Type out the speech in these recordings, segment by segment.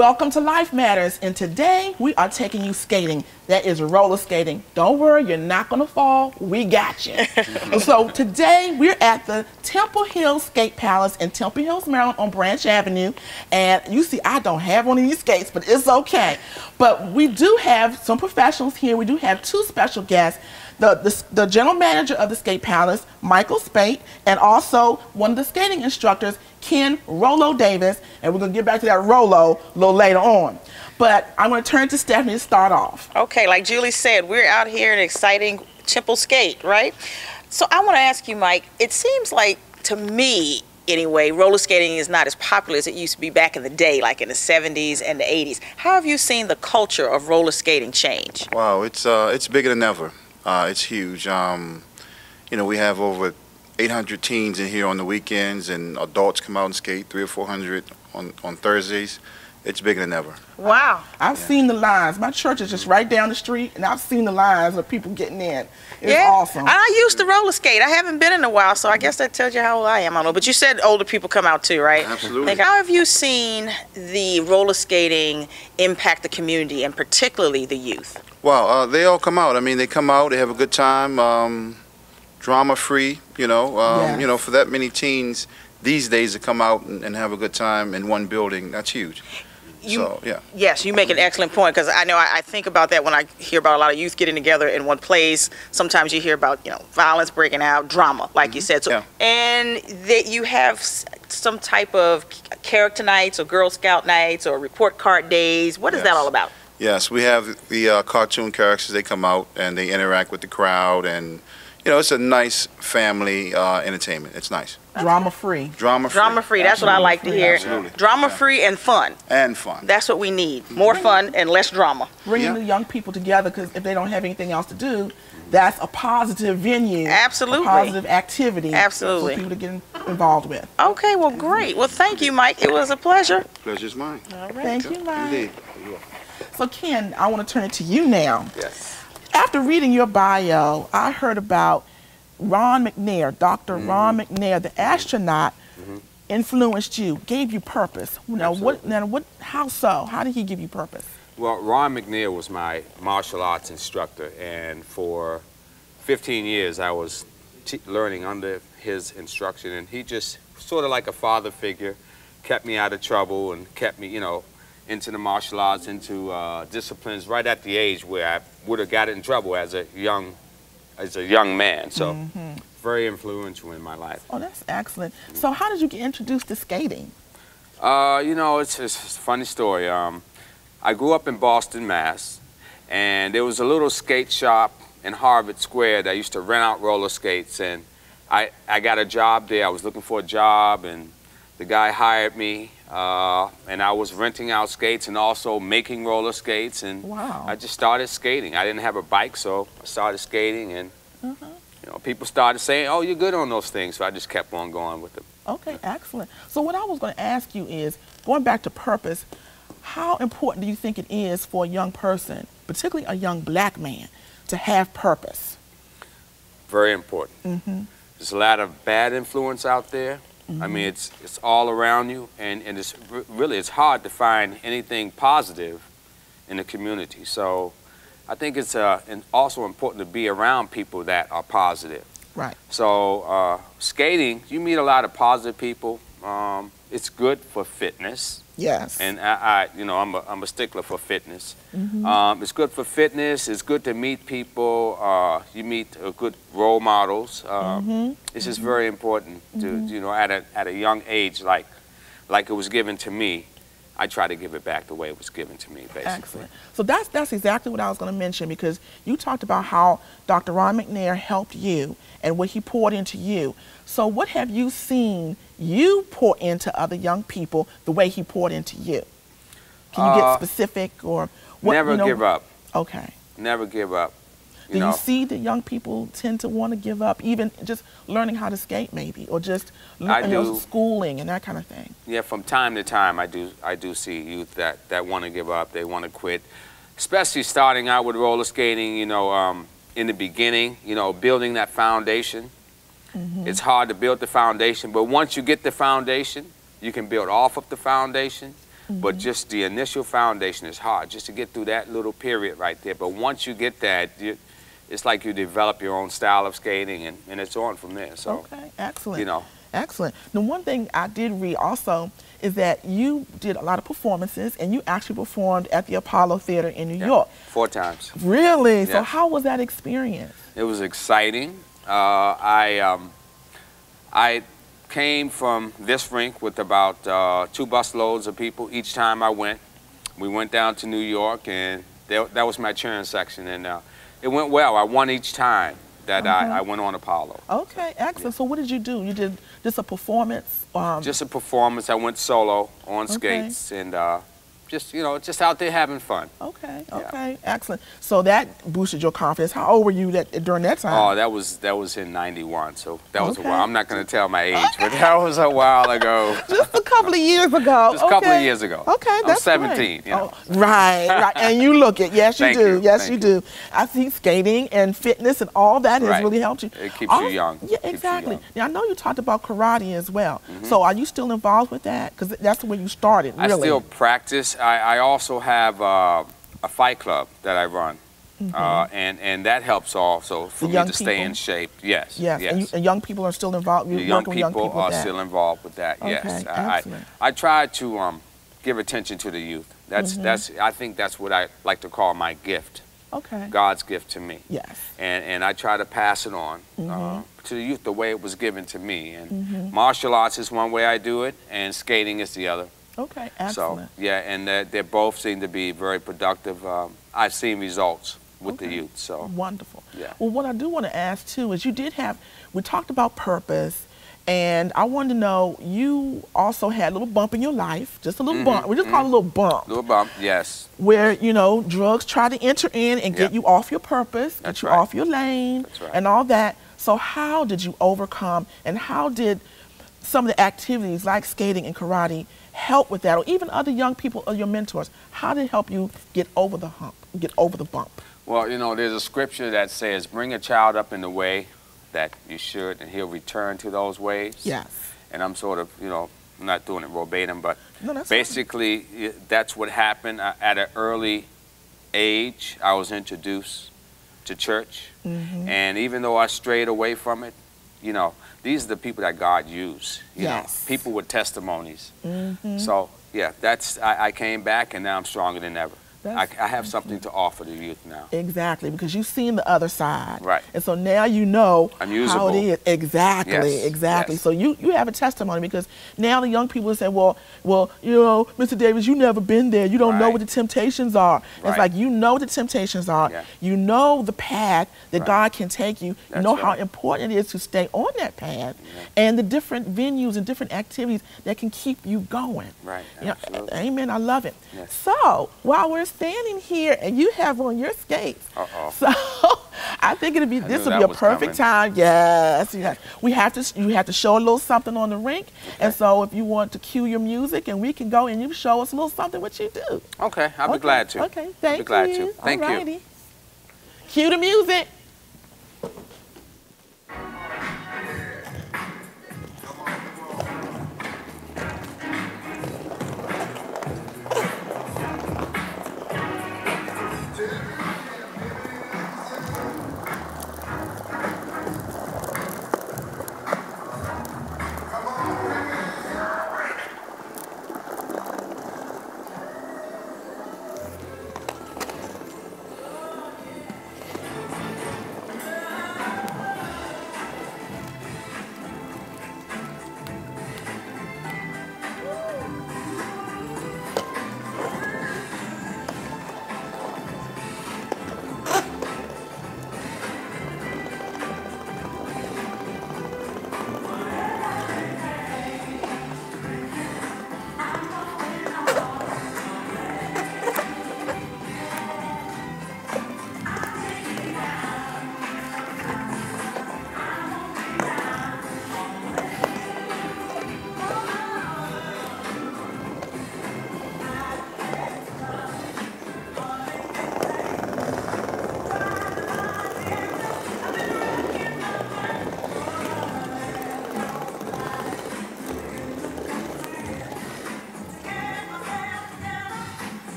Welcome to Life Matters, and today we are taking you skating. That is roller skating. Don't worry, you're not going to fall. We got you. So today we're at the Temple Hills Skate Palace in Temple Hills, Maryland on Branch Avenue. And you see, I don't have one of these skates, but it's okay. But we do have some professionals here. We do have two special guests. The general manager of the Skate Palace, Michael Spate, and also one of the skating instructors, Ken Rolo Davis, and we're going to get back to that Rolo a little later on. But I'm going to turn to Stephanie to start off. Okay, like Julie said, we're out here in exciting Temple Skate, right? So I want to ask you, Mike, it seems like, to me anyway, roller skating is not as popular as it used to be back in the day, like in the 70s and the 80s. How have you seen the culture of roller skating change? Wow, it's bigger than ever. It's huge. You know, we have over 800 teens in here on the weekends, and adults come out and skate 300 or 400 on Thursdays. It's bigger than ever. Wow. I've seen the lines. My church is just right down the street, and I've seen the lines of people getting in. It's awesome. I used to roller skate. I haven't been in a while, so I guess that tells you how old I am. I don't know. But you said older people come out too, right? Absolutely. How have you seen the roller skating impact the community, and particularly the youth? Well, they all come out. I mean, they come out, they have a good time, drama-free, you know, for that many teens these days to come out and have a good time in one building, that's huge. Yes, you make an excellent point, because I know I think about that when I hear about a lot of youth getting together in one place. Sometimes you hear about, you know, violence breaking out, drama, like you said. So, and that you have some type of character nights or Girl Scout nights or report card days. What is that all about? Yes, we have the cartoon characters. They come out and they interact with the crowd, and you know, it's a nice family entertainment. It's nice. Drama-free. Drama-free. Drama-free. That's what I like to hear. Absolutely. Drama-free and fun. And fun. That's what we need. More fun and less drama. Bringing the young people together, because if they don't have anything else to do, that's a positive venue. Absolutely. A positive activity. Absolutely. For people to get involved with. Okay, well, great. Well, thank you, Mike. It was a pleasure. Pleasure's mine. All right. Thank you, Mike. Indeed. So, Ken, I want to turn it to you now. Yes. After reading your bio, I heard about Ron McNair, Dr. Ron McNair, the astronaut, influenced you, gave you purpose. Now, how so? How did he give you purpose? Well, Ron McNair was my martial arts instructor, and for 15 years I was learning under his instruction, and he just sort of like a father figure, kept me out of trouble and kept me, you know, into the martial arts, into disciplines right at the age where I would have got in trouble as a young man. So very influential in my life. Oh, that's excellent. So how did you get introduced to skating? You know, it's a funny story. I grew up in Boston, Mass, and there was a little skate shop in Harvard Square that used to rent out roller skates, and I got a job there. I was looking for a job, and the guy hired me, and I was renting out skates and also making roller skates, and I just started skating. I didn't have a bike, so I started skating, and you know, people started saying, "Oh, you're good on those things," so I just kept on going with them. Okay, excellent. So what I was going to ask you is, going back to purpose, how important do you think it is for a young person, particularly a young black man, to have purpose? Very important. There's a lot of bad influence out there. I mean, it's all around you, and it's really, it's hard to find anything positive in the community. So I think it's also important to be around people that are positive. Right. So skating, you meet a lot of positive people. It's good for fitness. Yes. And you know, I'm a stickler for fitness. It's good for fitness. It's good to meet people. You meet good role models. It's just very important to, you know, at a young age, like it was given to me. I try to give it back the way it was given to me, basically. Excellent. So that's exactly what I was going to mention, because you talked about how Dr. Ron McNair helped you and what he poured into you. So what have you seen you pour into other young people the way he poured into you? Can you get specific, or what? Never give up. Okay. Never give up. Do you see that young people tend to want to give up, even just learning how to skate, maybe, or just schooling and that kind of thing? Yeah, from time to time, I do see youth that want to give up. They want to quit, especially starting out with roller skating. You know, in the beginning, you know, building that foundation. It's hard to build the foundation, but once you get the foundation, you can build off of the foundation. but just the initial foundation is hard, just to get through that little period right there. But once you get that, it's like you develop your own style of skating, and it's on from there. So, okay, excellent. You know. Excellent. The one thing I did read also is that you did a lot of performances, and you actually performed at the Apollo Theater in New York. 4 times. Really? Yeah. So how was that experience? It was exciting. I came from this rink with about 2 busloads of people each time I went. We went down to New York, and that was my cheering section, and it went well. I won each time that I went on Apollo. Okay, excellent. So what did you do? You did just a performance? Just a performance. I went solo on skates, and just, you know, just out there having fun. Okay, Yeah. okay, excellent. So that boosted your confidence. How old were you during that time? Oh, that was in '91, so that was a Okay. while. I'm not going to tell my age, but that was a while ago. Just a couple of years ago. Just a couple of years ago. Okay, that's I'm 17. great. You know. Oh, right, and you look it. Yes, you Thank do. you, Yes, thank you do. I think skating and fitness and all that has Right. really helped you. It keeps you young. Yeah, Keeps you exactly. young. Now I know you talked about karate as well. So are you still involved with that? Because that's where you started. Really. I still practice. I also have a fight club that I run, and that helps also for me young to stay in people? shape. Yes. Yes, Yes. and young people are still involved. The You're young working with young people people are with that. still involved with that. Yes. Okay, excellent. I try to give attention to the youth. That's I think that's what I like to call my gift, Okay. God's gift to me. Yes. And I try to pass it on to the youth the way it was given to me. And martial arts is one way I do it, and skating is the other. Okay. So Excellent. yeah, and they both seem to be very productive. I've seen results with the Okay. youth. So Wonderful. Yeah. Well, what I do want to ask too is we talked about purpose, and I wanted to know, you also had a little bump in your life, just a little bump. We just call it a little bump, little bump, yes. where, you know, drugs try to enter in and get Yep. you off your purpose, That's get you right. off your lane, That's right. and all that. So how did you overcome, and how did some of the activities like skating and karate help with that, or even other young people or your mentors? How did it help you get over the hump, get over the bump? Well, you know, there's a scripture that says, bring a child up in the way that you should, and he'll return to those ways. Yes. And I'm sort of, you know, I'm not doing it verbatim, but No, that's fine. basically that's what happened. At an early age, I was introduced to church. And even though I strayed away from it, you know, these are the people that God used. You know, Yes. people with testimonies. So, yeah, I came back, and now I'm stronger than ever. I have something to offer the youth now. Exactly, because you've seen the other side. Right. And so now you know I'm how usable. it is. Exactly, Yes, exactly. yes. So you have a testimony, because now the young people say, well, you know, Mr. Davis, you never been there. You don't know Right. what the temptations are. It's Right. like, you know the temptations are. Yeah. You know the path that Right. God can take you. You That's know how right. important it is to stay on that path, and the different venues and different activities that can keep you going. Right, You know, absolutely. amen, I love it. Yes. So while we're standing here and you have on your skates, Uh-oh. so I think this knew would be that a was perfect coming. time. Yes, you have to show a little something on the rink, and so if you want to cue your music, and we can go and you show us a little something what you do. Okay, I'll be Okay, glad to. Okay, thank I'll be glad you. to. Thank you. Alrighty. Cue the music.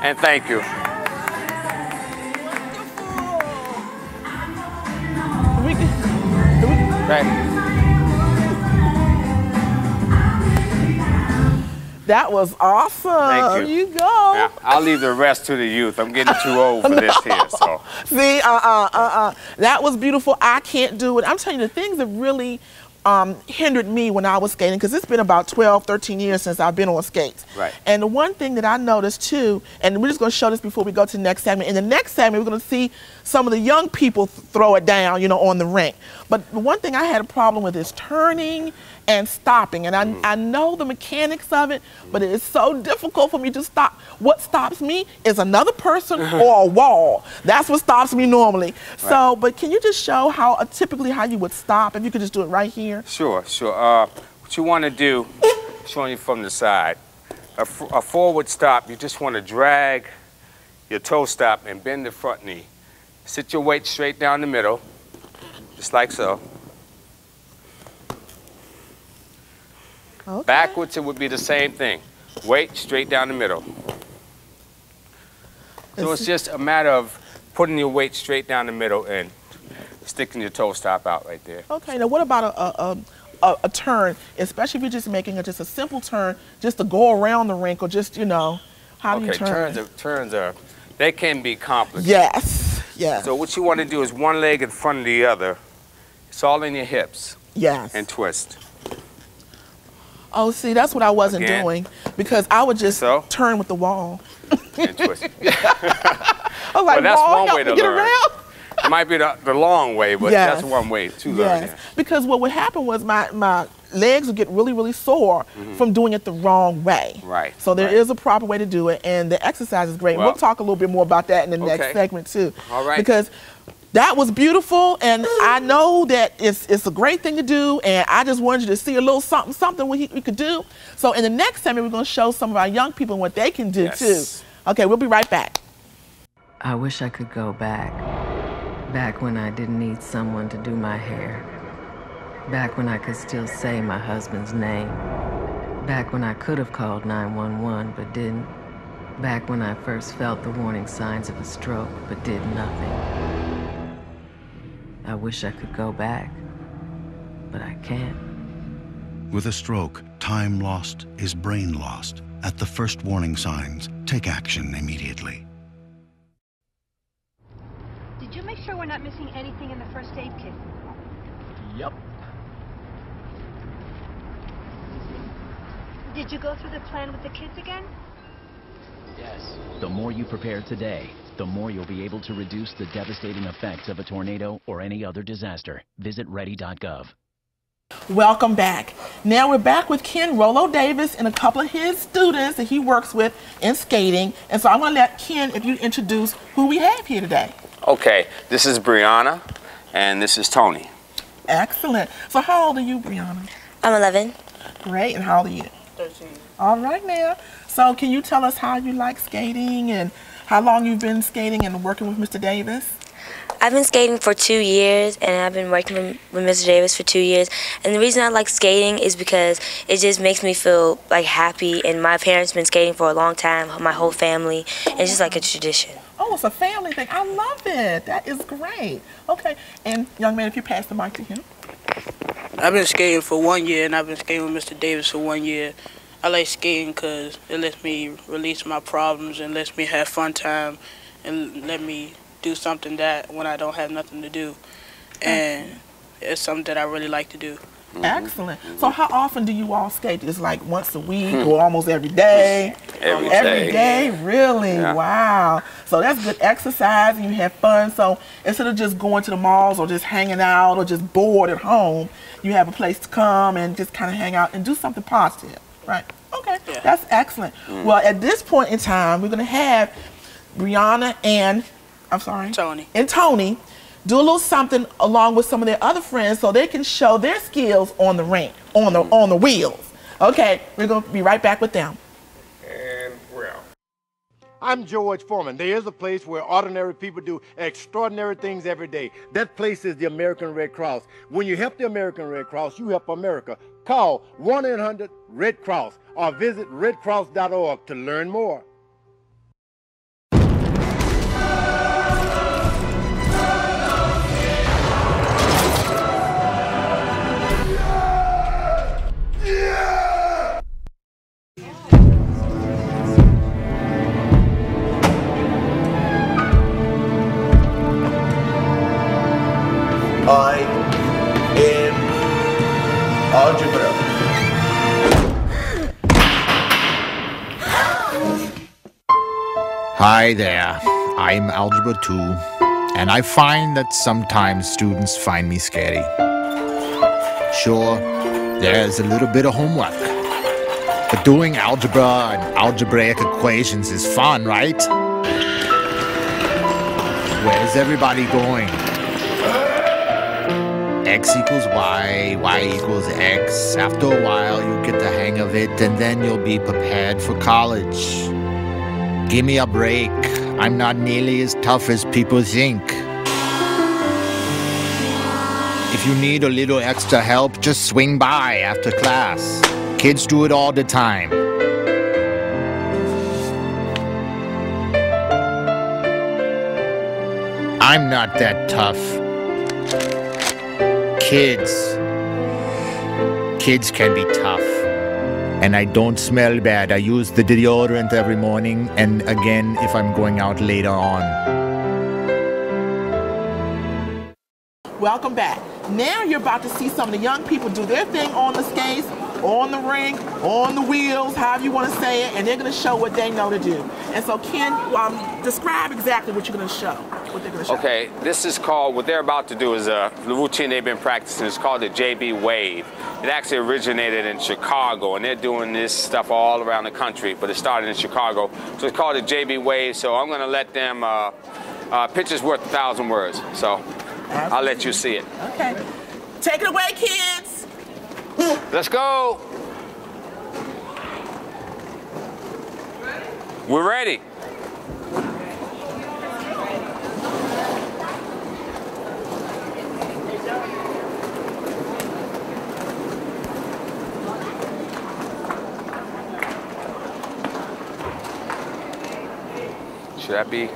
And thank you. Right. That was awesome. Thank you. You go. Yeah, I'll leave the rest to the youth. I'm getting too old for this here. So. See, that was beautiful. I can't do it. I'm telling you, the things that really hindered me when I was skating, because it's been about 12, 13 years since I've been on skates. Right. And the one thing that I noticed too, and we're just going to show this before we go to the next segment. In the next segment, we're going to see some of the young people throw it down, you know, on the rink. But the one thing I had a problem with is turning and stopping. And I know the mechanics of it, but it is so difficult for me to stop. What stops me is another person or a wall. That's what stops me normally. Right. So, but can you just show how typically how you would stop, if you could just do it right here? Sure, sure. What you want to do, showing you from the side, a forward stop, you just want to drag your toe stop and bend the front knee. Sit your weight straight down the middle, just like so. Okay. Backwards, it would be the same thing. Weight straight down the middle. So it's just a matter of putting your weight straight down the middle and sticking your toe stop out right there. Okay, now what about a turn, especially if you're just making just a simple turn, just to go around the rink, or just, you know, how do you turn? Turns are, they can be complicated. Yes, yes. So what you want to do is one leg in front of the other. It's all in your hips. Yes. And twist. Oh, see, that's what I wasn't doing, because I would just turn with the wall. And twist. I was like, well, that's wall, one way to get learn. Around. It might be the long way, but that's one way to learn. Yes, because what would happen was my legs would get really, really sore from doing it the wrong way. Right. So there is a proper way to do it, and the exercise is great. Well, we'll talk a little bit more about that in the next segment too. All right. Because that was beautiful, and I know that it's a great thing to do, and I just wanted you to see a little something we could do. So in the next segment, we're going to show some of our young people what they can do too. Okay, we'll be right back. I wish I could go back. Back when I didn't need someone to do my hair. Back when I could still say my husband's name. Back when I could have called 911 but didn't. Back when I first felt the warning signs of a stroke but did nothing. I wish I could go back, but I can't. With a stroke, time lost is brain lost. At the first warning signs, take action immediately. Did you make sure we're not missing anything in the first aid kit? Yep. Did you go through the plan with the kids again? Yes. The more you prepare today, the more you'll be able to reduce the devastating effects of a tornado or any other disaster. Visit ready.gov. Welcome back. Now we're back with Ken Rollo Davis and a couple of his students that he works with in skating. And so I want to let Ken, if you introduce who we have here today. Okay, this is Brianna, and this is Tony. Excellent. So how old are you, Brianna? I'm 11. Great. And how old are you? 13. All right now. So can you tell us how you like skating and how long you've been skating and working with Mr. Davis? I've been skating for 2 years, and I've been working with Mr. Davis for 2 years. And the reason I like skating is because it just makes me feel like happy. And my parents been skating for a long time, my whole family. And it's just like a tradition. Oh, it's a family thing. I love it. That is great. Okay. And young man, if you pass the mic to him. I've been skating for 1 year, and I've been skating with Mr. Davis for 1 year. I like skating because it lets me release my problems and lets me have fun time and let me do something that when I don't have nothing to do. And it's something that I really like to do. Excellent. So how often do you all skate? Is like once a week or almost every day? Every day, really? Yeah. Wow. So that's good exercise and you have fun. So instead of just going to the malls or just hanging out or just bored at home, you have a place to come and just kind of hang out and do something positive, right? Okay, that's excellent. Well, at this point in time, we're going to have Brianna and, Tony do a little something along with some of their other friends so they can show their skills on the rink, on the wheels. Okay, we're going to be right back with them. And we're out. I'm George Foreman. There is a place where ordinary people do extraordinary things every day. That place is the American Red Cross. When you help the American Red Cross, you help America. Call 1-800-RED-CROSS or visit redcross.org to learn more. Hi there, I'm Algebra 2, and I find that sometimes students find me scary. Sure, there's a little bit of homework, but doing algebra and algebraic equations is fun, right? Where's everybody going? X equals Y, Y equals X. After a while, you get the hang of it, and then you'll be prepared for college. Give me a break. I'm not nearly as tough as people think. If you need a little extra help, just swing by after class. Kids do it all the time. I'm not that tough. Kids can be tough. And I don't smell bad. I use the deodorant every morning, and again if I'm going out later on. Welcome back. Now you're about to see some of the young people do their thing on the skates, on the rink, on the wheels, however you want to say it, and they're going to show what they know to do. And so Ken, describe exactly what you're going to show. What they're going to show. Okay, this is called, what they're about to do is the routine they've been practicing. It's called the JB Wave. It actually originated in Chicago, and they're doing this stuff all around the country, but it started in Chicago. So it's called the JB Wave, so I'm going to let them, picture's worth 1,000 words, so I'll let you see it. Okay. Take it away, kids. Let's go. We're ready. Should that be?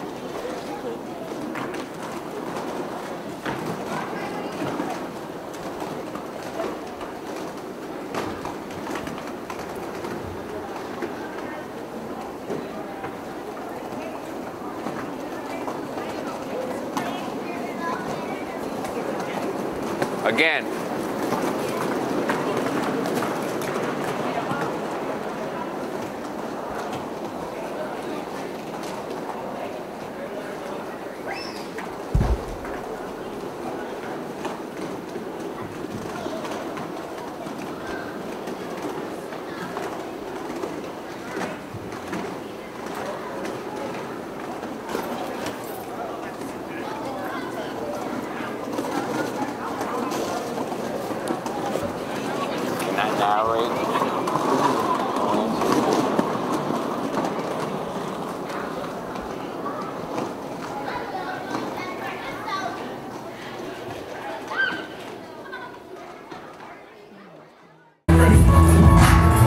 Again.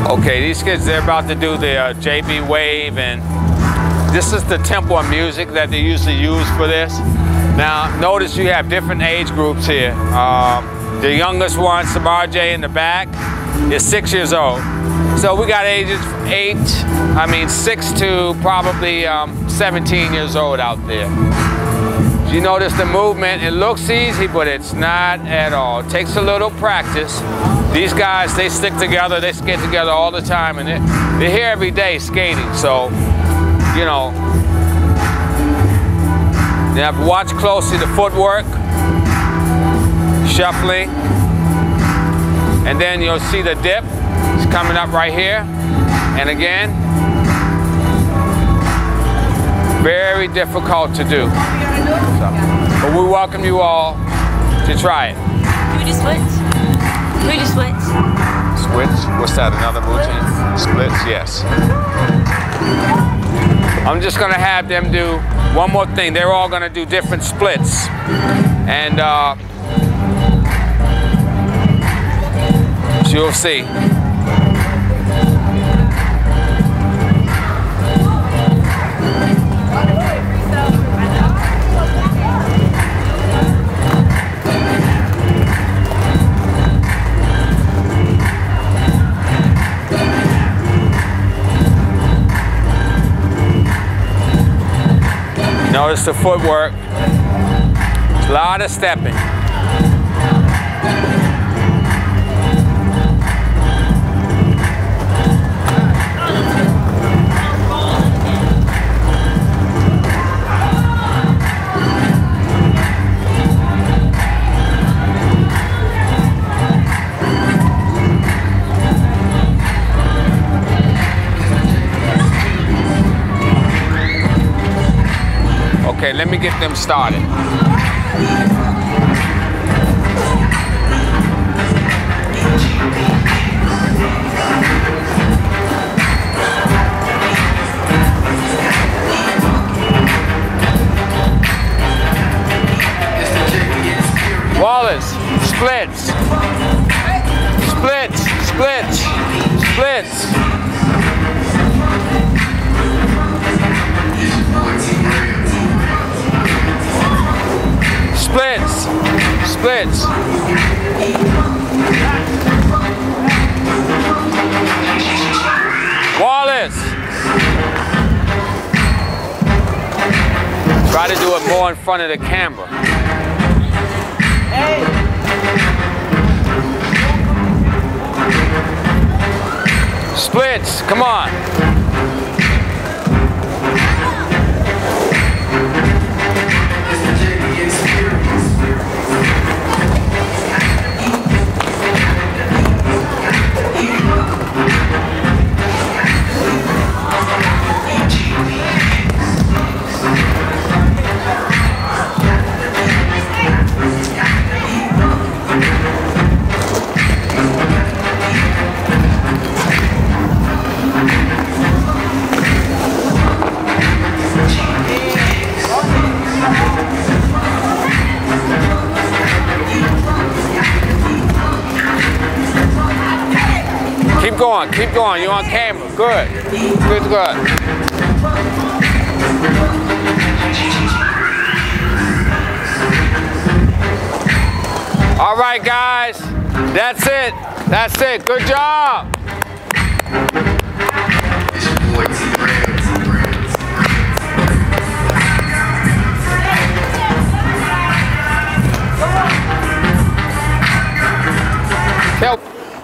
Okay, these kids, they're about to do the JB Wave, and this is the tempo of music that they usually use for this. Now, notice you have different age groups here. The youngest one, Samar J in the back, is 6 years old. So we got ages 6 to probably 17 years old out there. You notice the movement, it looks easy, but it's not at all. It takes a little practice. These guys, they stick together, they skate together all the time, and they're here every day skating, so, you know, you have to watch closely the footwork, shuffling, and then you'll see the dip. It's coming up right here, and again, very difficult to do. So, but we welcome you all to try it. Can we do splits? Can we do splits? Splits? What's that, another routine? Splits, yes. I'm just gonna have them do one more thing. They're all gonna do different splits. And you'll see. Notice the footwork. A lot of stepping. Okay, let me get them started. Wallace, splits. Splits, splits, splits. Splits, splits. Wallace. Try to do it more in front of the camera. Hey. Splits, come on. Keep going, you're on camera. Good, good, good. All right, guys, that's it. That's it, good job.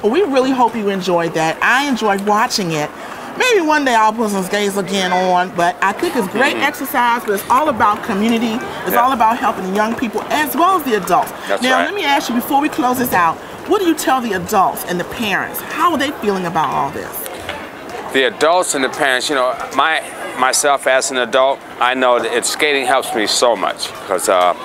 Well, we really hope you enjoyed that. I enjoyed watching it. Maybe one day I'll put some skates again on, but I think it's great exercise, but it's all about community. It's all about helping the young people as well as the adults. Now, let me ask you, before we close this out, what do you tell the adults and the parents? How are they feeling about all this? The adults and the parents, you know, myself as an adult, I know that skating helps me so much because, of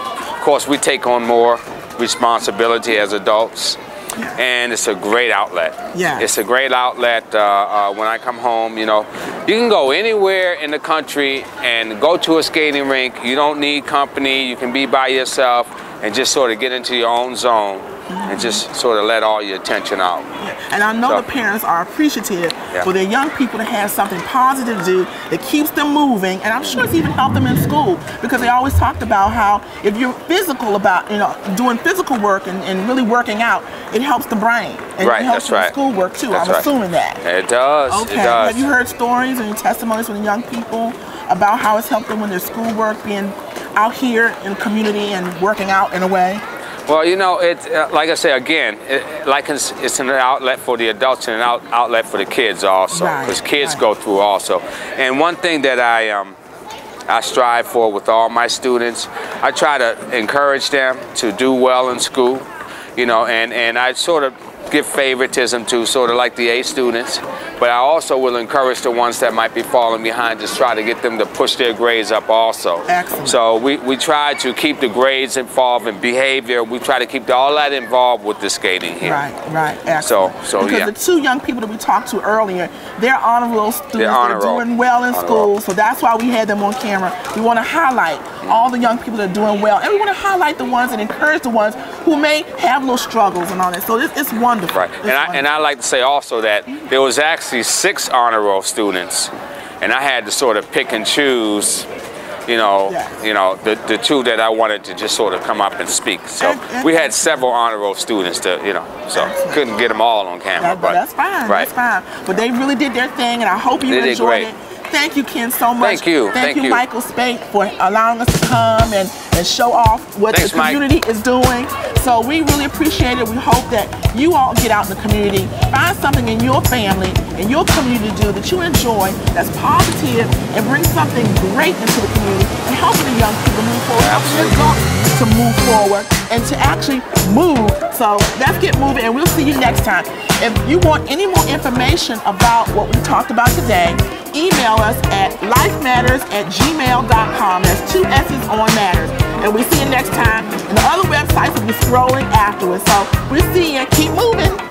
course, we take on more responsibility as adults. And it's a great outlet. Yeah. It's a great outlet when I come home, you know. You can go anywhere in the country and go to a skating rink. You don't need company. You can be by yourself and just sort of get into your own zone and just sort of let all your attention out. And I know the parents are appreciative for their young people to have something positive to do that keeps them moving, and I'm sure it's even helped them in school, because they always talked about how if you're physical about, you know, doing physical work and really working out, it helps the brain. And it helps with schoolwork too. I'm assuming that. It does. Okay. It does. Have you heard stories and testimonies from the young people about how it's helped them with their schoolwork, being out here in the community and working out in a way? Well, you know, like I say again, it's an outlet for the adults and an outlet for the kids also, because kids go through also. And one thing that I strive for with all my students, I try to encourage them to do well in school, you know, and I sort of give favoritism to sort of like the A students, but I also will encourage the ones that might be falling behind, just try to get them to push their grades up also. Excellent. So we try to keep the grades involved in behavior. We try to keep all that involved with the skating here. Right, excellent. So because the two young people that we talked to earlier, they're honor roll students. They're doing well in school, so that's why we had them on camera. We want to highlight all the young people that are doing well, and we want to highlight the ones and encourage the ones who may have little struggles and all that. So it's wonderful. Right, and I like to say also that there was actually 6 honor roll students, and I had to sort of pick and choose, you know, the 2 that I wanted to just sort of come up and speak. So we had several honor roll students to, you know, so couldn't get them all on camera. But that's fine. That's fine. But they really did their thing, and I hope you enjoyed it. Thank you, Ken, so much. Thank you. Thank you, Michael Spate, for allowing us to come and show off what the community is doing. So we really appreciate it. We hope that you all get out in the community, find something in your family, in your community to do that you enjoy, that's positive, and bring something great into the community and helping the young people move forward, helping the adults to move forward and to actually move. So let's get moving, and we'll see you next time. If you want any more information about what we talked about today, email us at lifematters@gmail.com. That's 2 S's on matters. And we see you next time. And the other websites will be scrolling afterwards. So we'll see you. Keep moving.